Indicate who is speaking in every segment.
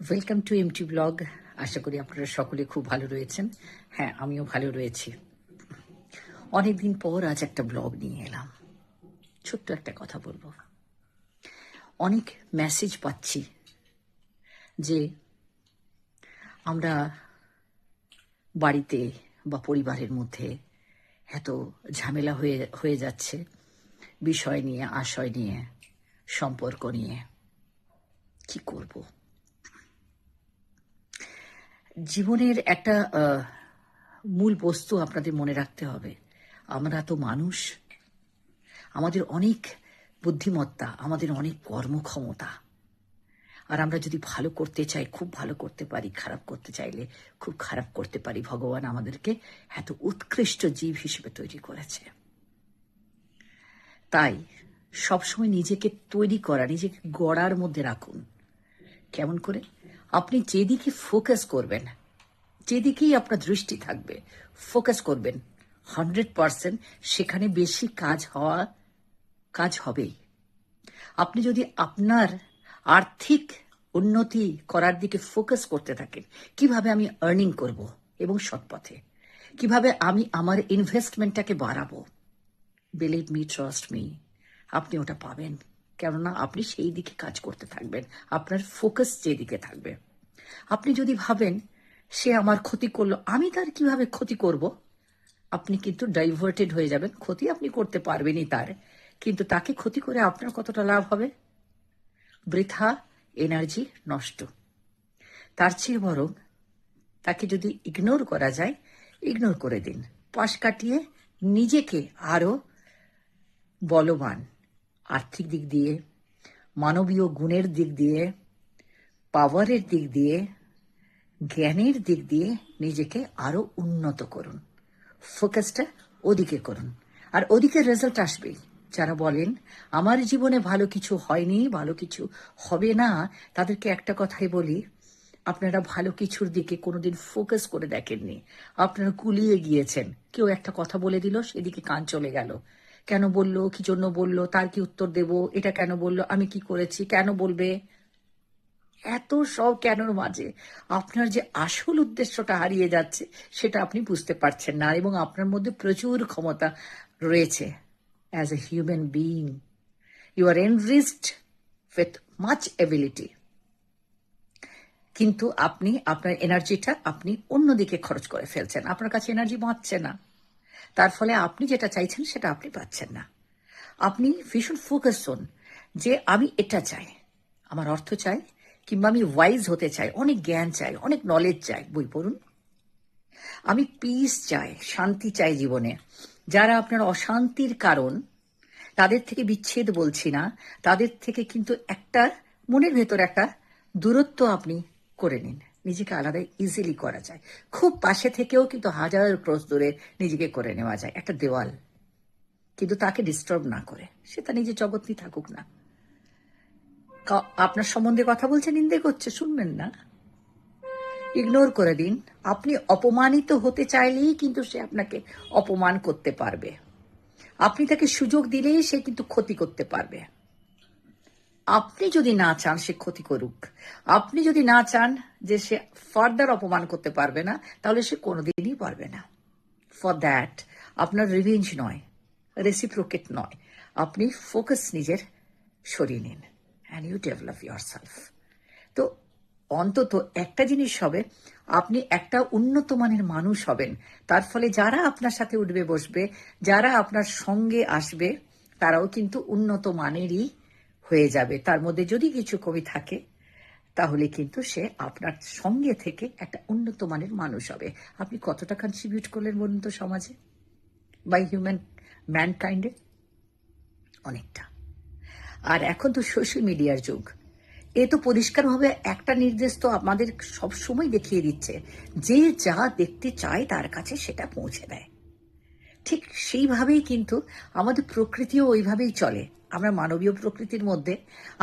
Speaker 1: Welcome to MT blog. আশা করি আপনারা সকলে খুব ভালো রয়েছেন। হ্যাঁ, আমিও ভালো রয়েছি। অনেকদিন পর আজ একটা ব্লগ নিয়ে এলাম। ছোট্ট একটা কথা বলবো। অনেক মেসেজ পাচ্ছি যে আমরা বাড়িতে বা পরিবারের মধ্যে এত ঝামেলা হয়ে যাচ্ছে বিষয় নিয়ে, আশয় নিয়ে, সম্পর্ক নিয়ে। কি করব? জীবনের একটা মূল বস্তু আপনাদের মনে রাখতে হবে। আমরা তো মানুষ, আমাদের অনেক বুদ্ধিমত্তা, আমাদের অনেক কর্মক্ষমতা। আর আমরা যদি ভালো করতে চাই খুব ভালো করতে পারি, খারাপ করতে চাইলে খুব খারাপ করতে পারি। ভগবান আমাদেরকে এত উৎকৃষ্ট জীব হিসেবে তৈরি করেছে। তাই সবসময় নিজেকে তৈরি করা, নিজেকে গড়ার মধ্যে রাখুন। কেমন করে? আপনি যেদিকে ফোকাস করবেন, যেদিকেই আপনার দৃষ্টি থাকবে, ফোকাস করবেন 100%, সেখানে বেশি কাজ হবেই। আপনি যদি আপনার আর্থিক উন্নতি করার দিকে ফোকাস করতে থাকেন, কিভাবে আমি আর্নিং করব এবং সৎপথে, কিভাবে আমি আমার ইনভেস্টমেন্টটাকে বাড়াবো, বিলিভ মি, ট্রাস্ট মি, আপনি ওটা পাবেন। কেননা আপনি সেই দিকে কাজ করতে থাকবেন, আপনার ফোকাস যেদিকে থাকবে। আপনি যদি ভাবেন সে আমার ক্ষতি করলো, আমি তার কিভাবে ক্ষতি করব, আপনি কিন্তু ডাইভার্টেড হয়ে যাবেন। ক্ষতি আপনি করতে পারবেনই তার, কিন্তু তাকে ক্ষতি করে আপনার কতটা লাভ হবে? বৃথা এনার্জি নষ্ট। তার চেয়ে বরং তাকে যদি ইগনোর করা যায়, ইগনোর করে দিন। পাশ কাটিয়ে নিজেকে আরো বলবান, আর্থিক দিক দিয়ে, মানবীয় গুণের দিক দিয়ে, পাওয়ারের দিক দিয়ে, জ্ঞানের দিক দিয়ে নিজেকে আরো উন্নত করুন। ফোকাসটা ওদিকে করুন, আর ওদিকে রেজাল্ট আসবেই। যারা বলেন আমার জীবনে ভালো কিছু হয়নি, ভালো কিছু হবে না, তাদেরকে একটা কথাই বলি, আপনারা ভালো কিছুর দিকে কোনোদিন ফোকাস করে দেখেননি। আপনারা গুলিয়ে গিয়েছেন। কেউ একটা কথা বলে দিল, সেদিকে কান চলে গেল। কেন বললো, কি জন্য বললো, তার কি উত্তর দেব, এটা কেন বললো, আমি কি করেছি, কেন বলবে, এত সব কেনর মাঝে আপনার যে আসল উদ্দেশ্যটা হারিয়ে যাচ্ছে সেটা আপনি বুঝতে পারছেন না। এবং আপনার মধ্যে প্রচুর ক্ষমতা রয়েছে। As a human being you are enriched with much ability, কিন্তু আপনি আপনার এনার্জিটা আপনি অন্যদিকে খরচ করে ফেলছেন। আপনার কাছে এনার্জি বাঁচছে না, তার ফলে আপনি যেটা চাইছেন সেটা আপনি পাচ্ছেন না। আপনি ভীষণ ফোকাস হন যে আমি এটা চাই, আমার অর্থ চাই, কিংবা আমি ওয়াইজ হতে চাই, অনেক জ্ঞান চাই, অনেক নলেজ চাই, বই পড়ুন। আমি পিস চাই, শান্তি চাই জীবনে। যারা আপনার অশান্তির কারণ, তাদের থেকে বিচ্ছেদ বলছি না, তাদের থেকে কিন্তু একটা মনের ভেতর একটা দূরত্ব আপনি করে নিন। নিজেকে আলাদা ইজিলি করা যায়। খুব পাশে থেকেও কিন্তু হাজার ক্রোশ দূরে নিজেকে করে নেওয়া যায় একটা দেওয়াল, কিন্তু তাকে ডিস্টার্ব না করে। সে তার নিজের জগৎ নিয়ে থাকুক না। আপনার সম্বন্ধে কথা বলছে, নিন্দে করছে, শুনবেন না, ইগনোর করে দিন। আপনি অপমানিত হতে চাইলেই কিন্তু সে আপনাকে অপমান করতে পারবে। আপনি তাকে সুযোগ দিলেই সে কিন্তু ক্ষতি করতে পারবে। আপনি যদি না চান সে ক্ষতি করুক, আপনি যদি না চান যে সে ফার্দার অপমান করতে পারবে না, তাহলে সে কোনোদিনই পারবে না। ফর দ্যাট আপনার রিভেঞ্জ নয়, রেসিপ্রোকেট নয়, আপনি ফোকাস নিজের সরিয়ে নিন অ্যান্ড ইউ ডেভেলপ ইয়োরসেলফ। তো অন্তত একটা জিনিস হবে, আপনি একটা উন্নত মানের মানুষ হবেন। তার ফলে যারা আপনার সাথে উঠবে বসবে, যারা আপনার সঙ্গে আসবে, তারাও কিন্তু উন্নত মানেরই হয়ে যাবে। তার মধ্যে যদি কিছু কমি থাকে, তাহলে কিন্তু সে আপনার সঙ্গে থেকে একটা উন্নত মানের মানুষ হবে। আপনি কতটা কন্ট্রিবিউট করলেন বলুন তো সমাজে, বাই ম্যানকাইন্ডে? অনেকটা। আর এখন তো সোশ্যাল মিডিয়ার যুগ। এ তো পরিষ্কারভাবে একটা নির্দেশ তো আমাদের সব সময় দেখিয়ে দিচ্ছে, যে যা দেখতে চায় তার কাছে সেটা পৌঁছে দেয়। ঠিক সেইভাবেই কিন্তু আমাদের প্রকৃতিও ওইভাবেই চলে। আমরা মানবীয় প্রকৃতির মধ্যে,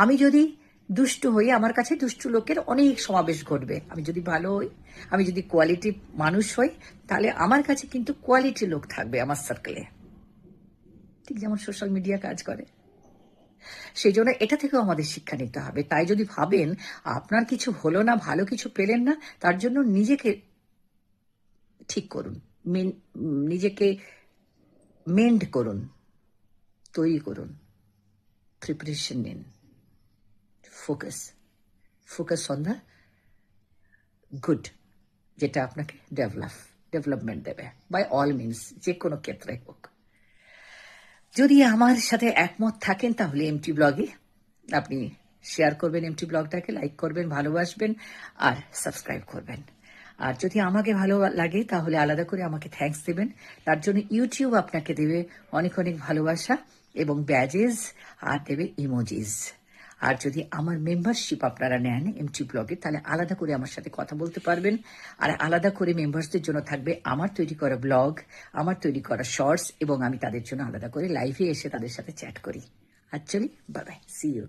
Speaker 1: আমি যদি দুষ্ট হই, আমার কাছে দুষ্ট লোকের অনেক সমাবেশ ঘটবে। আমি যদি ভালো হই, আমি যদি কোয়ালিটি মানুষ হই, তাহলে আমার কাছে কিন্তু কোয়ালিটি লোক থাকবে আমার সার্কেলে। ঠিক যেমন সোশ্যাল মিডিয়া কাজ করে। সেই জন্য এটা থেকেও আমাদের শিক্ষা নিতে হবে। তাই যদি ভাবেন আপনার কিছু হলো না, ভালো কিছু পেলেন না, তার জন্য নিজেকে ঠিক করুন, নিজেকে মেন্ড করুন, তৈরি করুন, প্রিপারেশন নিন, focus focus on the good, যেটা আপনাকে ডেভেলপমেন্ট দেবে বাই অল মিনস, যে কোনো ক্ষেত্রে হোক। যদি আমার সাথে একমত থাকেন তাহলে এমটি ব্লগে আপনি শেয়ার করবেন, এমটি ব্লগটাকে লাইক করবেন, ভালোবাসবেন আর সাবস্ক্রাইব করবেন। আর যদি আমাকে ভালো লাগে তাহলে আলাদা করে আমাকে থ্যাঙ্কস দেবেন। তার জন্য ইউটিউব আপনাকে দেবে অনেক অনেক ভালোবাসা এবং ব্যাজেস আর দেবে ইমোজিস। আর যদি আমার মেম্বারশিপ আপনারা নেন এমটি ব্লগে, তাহলে আলাদা করে আমার সাথে কথা বলতে পারবেন। আর আলাদা করে মেম্বার্সদের জন্য থাকবে আমার তৈরি করা ব্লগ, আমার তৈরি করা শর্টস, এবং আমি তাদের জন্য আলাদা করে লাইভে এসে তাদের সাথে চ্যাট করি। Actually bye bye, see you.